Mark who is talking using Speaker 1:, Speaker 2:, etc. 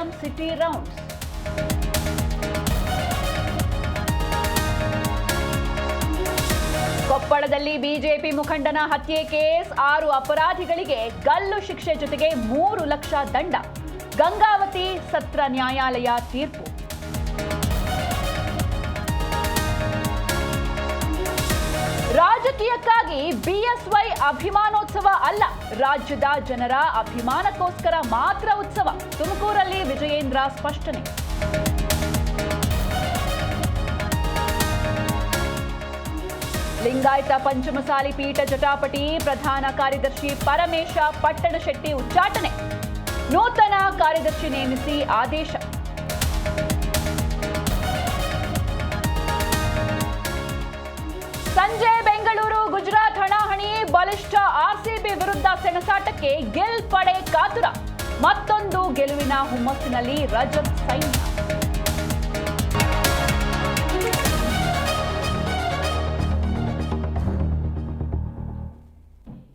Speaker 1: Random city rounds. ಕೊಪ್ಪಳದಲ್ಲಿ BJP ಮುಖಂಡನ ಹತ್ಯೆ case, 6 ಅಪರಾಧಿಗಳಿಗೆ ಗಲ್ಲು ಶಿಕ್ಷೆ ಜೊತೆಗೆ 3 ಲಕ್ಷ ದಂಡ. ಗಂಗಾವತಿ ಸತ್ರ ನ್ಯಾಯಾಲಯ ತೀರ್ಪು. ರಾಜಕೀಯಕ್ಕಾಗಿ ಬಿಎಸ್ವೈ ಅಭಿಮಾನೋತ್ಸವ ಅಲ್ಲ, ರಾಜ್ಯದ ಜನರ ಅಭಿಮಾನಕ್ಕೋಸ್ಕರ ಮಾತ್ರ ಉತ್ಸವ. ತುಮಕೂರಲ್ಲಿ ವಿಜಯೇಂದ್ರ ಸ್ಪಷ್ಟನೆ. ಲಿಂಗಾಯತ ಪಂಚಮಸಾಲಿ ಪೀಠ ಜಟಾಪಟಿ, ಪ್ರಧಾನ ಕಾರ್ಯದರ್ಶಿ ಪರಮೇಶ ಪಟ್ಟಣಶೆಟ್ಟಿ ಉಚ್ಚಾಟನೆ. ನೂತನ ಕಾರ್ಯದರ್ಶಿ ನೇಮಿಸಿ ಆದೇಶ. ಸಂಜೆ ಬೆಂಗಳೂರು ಗುಜರಾತ್ ಹಣಾಹಣಿ, ಬಲಿಷ್ಠ ಆರ್ಸಿಬಿ ವಿರುದ್ಧ ಸೆಣಸಾಟಕ್ಕೆ ಗಿಲ್ ಪಡೆ ಕಾತುರ. ಮತ್ತೊಂದು ಗೆಲುವಿನ ಹುಮ್ಮಸ್ಸಿನಲ್ಲಿ ರಜತ್ ಸೈನ್ಯ.